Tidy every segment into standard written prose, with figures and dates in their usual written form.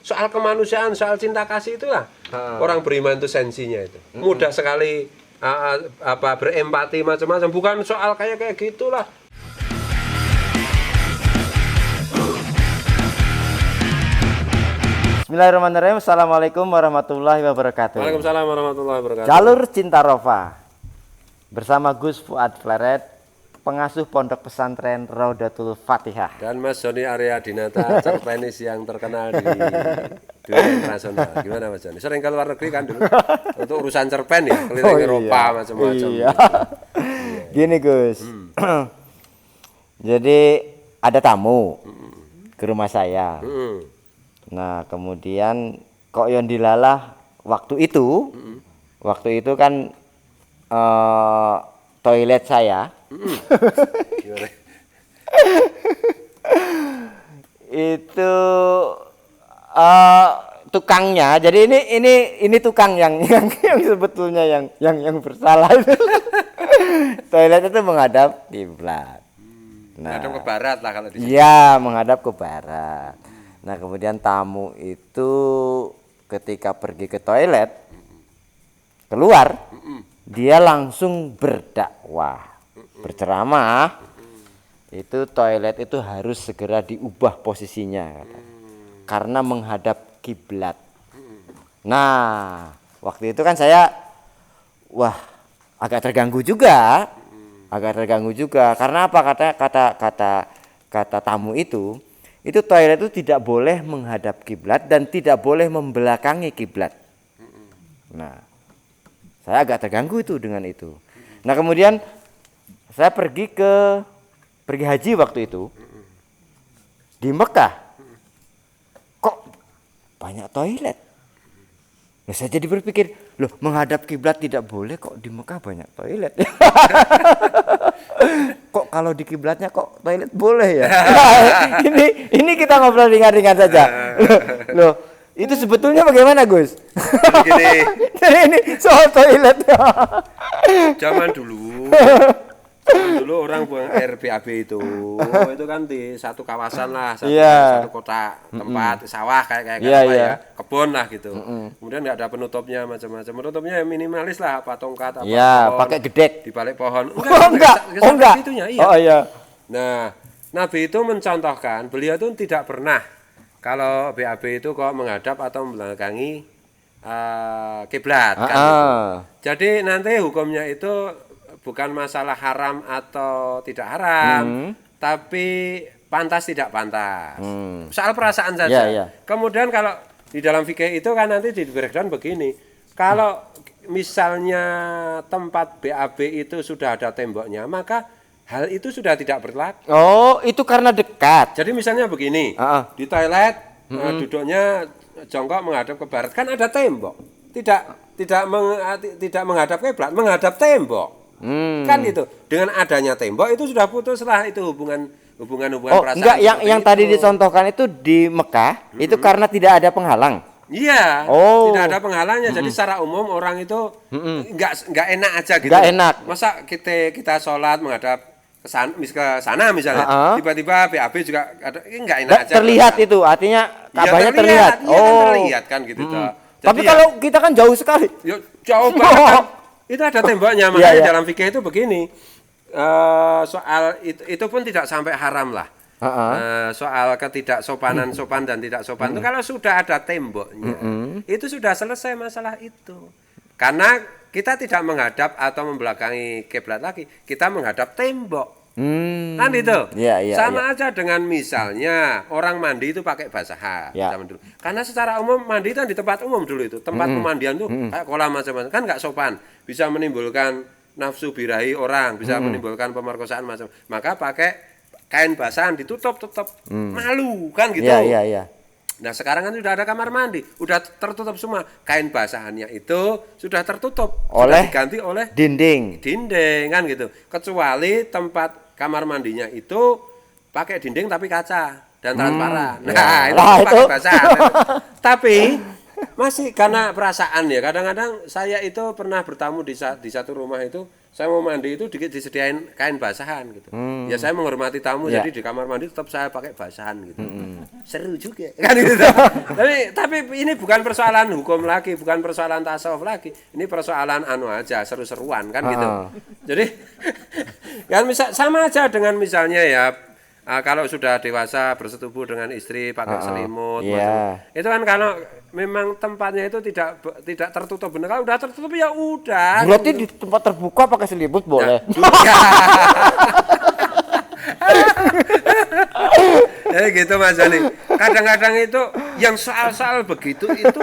soal kemanusiaan, soal cinta kasih itulah orang beriman itu sensinya itu. Mudah sekali berempati macam-macam, bukan soal kayak gitulah. Bismillahirrahmanirrahim. Assalamualaikum warahmatullahi wabarakatuh. Waalaikumsalam warahmatullahi wabarakatuh. Jalur Cinta Rofa bersama Gus Fuad Fleret, pengasuh Pondok Pesantren Raudatul Fatihah, dan Mas Joni Arya Dinata, cerpenis yang terkenal di dunia internasional. Gimana Mas Joni? Sering ke luar negeri kan dulu untuk urusan cerpen ya, keliling Eropa macam-macam. Iya. Gini Gus, jadi ada tamu ke rumah saya. Nah kemudian kok yang dilalah waktu itu kan toilet saya itu tukangnya, jadi ini tukang yang sebetulnya yang bersalah. Toilet itu menghadap kiblat. Menghadap ke barat lah kalau di sini. Iya, menghadap ke barat. Nah kemudian tamu itu ketika pergi ke toilet keluar, dia langsung berdakwah, berceramah. Itu toilet itu harus segera diubah posisinya karena menghadap kiblat. Nah waktu itu kan saya agak terganggu juga, karena apa, kata tamu itu toilet itu tidak boleh menghadap kiblat dan tidak boleh membelakangi kiblat. Nah, saya agak terganggu itu dengan itu. Nah, kemudian saya pergi haji waktu itu di Mekah. Kok banyak toilet? Nah, saya jadi berpikir, loh, menghadap kiblat tidak boleh, kok di Mekah banyak toilet? Kok kalau di kiblatnya kok toilet boleh ya? ini kita ngobrol ringan-ringan saja. Loh, itu sebetulnya bagaimana, Gus? Jadi ini soal toilet. Zaman dulu orang buang air BAB itu kan di satu kawasan lah, satu kota, tempat sawah kayak ya, kebun lah gitu. Kemudian nggak ada penutupnya macam-macam. Penutupnya minimalis lah, apa tongkat, apa pohon, pakai gedek di balik pohon. Enggak. Itunya, iya. Oh iya. Nah, Nabi itu mencontohkan, beliau itu tidak pernah kalau BAB itu kok menghadap atau membelakangi kiblat kan gitu. Jadi nanti hukumnya itu bukan masalah haram atau tidak haram, tapi pantas tidak pantas. Soal perasaan saja. Kemudian kalau di dalam fikih itu kan nanti di breakdown begini. Kalau misalnya tempat BAB itu sudah ada temboknya, maka hal itu sudah tidak berlaku. Oh, itu karena dekat. Jadi misalnya begini, di toilet duduknya jongkok menghadap ke barat, kan ada tembok. Tidak menghadap kiblat, menghadap tembok. Kan itu, dengan adanya tembok itu sudah putuslah itu hubungan perasaan. Enggak, yang tadi dicontohkan itu di Mekah itu karena tidak ada penghalang. Iya, tidak ada penghalangnya. Jadi secara umum orang itu enggak enak aja gitu. Enggak enak. Masa kita sholat menghadap ke sana misalnya, tiba-tiba BAB juga ada, enggak enak aja. Terlihat itu, artinya kabahnya terlihat. Terlihat kan gitu. Tapi kalau kita kan jauh sekali. Jauh banget. Itu ada temboknya, makanya dalam fikih itu begini, soal itu pun tidak sampai haram lah. Soal ketidaksopanan, sopan dan tidak sopan itu kalau sudah ada temboknya, itu sudah selesai masalah itu. Karena kita tidak menghadap atau membelakangi kiblat lagi, kita menghadap tembok. Kan itu. Sama aja dengan misalnya orang mandi itu pakai basahan zaman dulu. Karena secara umum mandi itu di tempat umum dulu itu, tempat pemandian tuh kayak kolam macam-macam, kan nggak sopan, bisa menimbulkan nafsu birahi orang, bisa menimbulkan pemerkosaan macam. Maka pakai kain basahan ditutup tetap malu kan gitu. Nah sekarang kan sudah ada kamar mandi, udah tertutup semua, kain basahannya itu sudah tertutup, sudah diganti oleh dinding kan gitu. Kecuali tempat kamar mandinya itu pakai dinding tapi kaca dan transparan. Nah itu pakai basahan. Tapi Masih karena perasaan ya. Kadang-kadang saya itu pernah bertamu di satu rumah itu, saya mau mandi itu disediain kain basahan gitu. Ya saya menghormati tamu, jadi di kamar mandi tetap saya pakai basahan gitu. Seru juga kan gitu. Tapi ini bukan persoalan hukum lagi, bukan persoalan tasawuf lagi. Ini persoalan anu aja, seru-seruan kan gitu. Jadi kan sama aja dengan misalnya ya, kalau sudah dewasa bersetubuh dengan istri pakai selimut, itu kan kalau memang tempatnya itu tidak tertutup benar. Kalau udah tertutup ya udah. Berarti di tempat terbuka pakai selimut boleh. Ya gitu Mas Jani. Kadang-kadang itu yang soal-soal begitu itu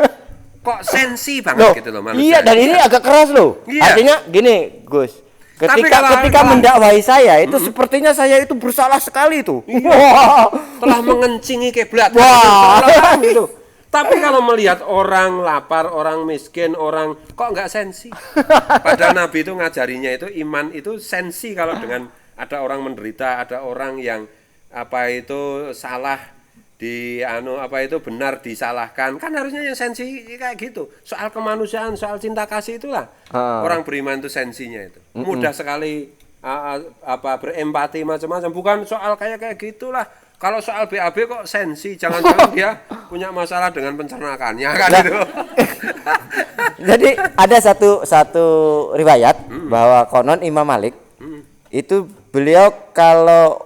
kok sensi banget gitu loh manusia. Iya, dan ini agak keras loh. Iya. Artinya gini, Gus. Ketika mendakwai saya itu sepertinya saya itu bersalah sekali itu. Telah mengencingi kiblat. Gitu. Tapi kalau melihat orang lapar, orang miskin, orang kok nggak sensi. Padahal Nabi itu ngajarinya itu iman itu sensi kalau dengan ada orang menderita, ada orang yang salah benar disalahkan, kan harusnya yang sensi kayak gitu. Soal kemanusiaan, soal cinta kasih itulah orang beriman itu sensinya itu mudah sekali berempati macam-macam. Bukan soal kayak gitulah. Kalau soal BAB kok sensi, jangan-jangan dia punya masalah dengan pencernakannya kan gitu. Jadi ada satu riwayat bahwa konon Imam Malik itu beliau kalau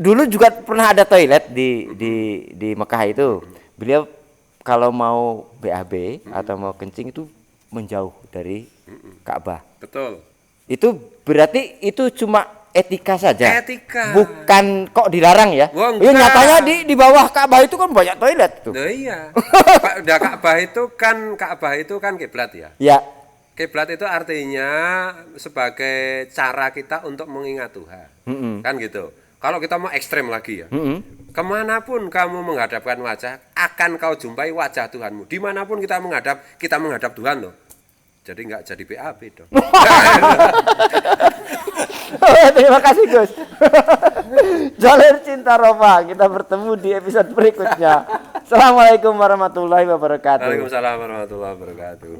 dulu juga pernah ada toilet di Mekah itu. Beliau kalau mau BAB atau mau kencing itu menjauh dari Ka'bah. Betul. Itu berarti itu cuma etika saja. Etika. Bukan kok dilarang ya. Ya nyatanya di bawah Ka'bah itu kan banyak toilet tuh. Nah, iya. Ka'bah itu kan kiblat ya. Ya. Kiblat itu artinya sebagai cara kita untuk mengingat Tuhan. Kan gitu. Kalau kita mau ekstrem lagi ya, kemanapun kamu menghadapkan wajah, akan kau jumpai wajah Tuhanmu. Dimanapun kita menghadap Tuhan loh. Jadi nggak jadi BAB dong. Terima kasih Gus. Jalur Cinta Rofa, kita bertemu di episode berikutnya. Assalamualaikum warahmatullahi wabarakatuh. Waalaikumsalam warahmatullahi wabarakatuh.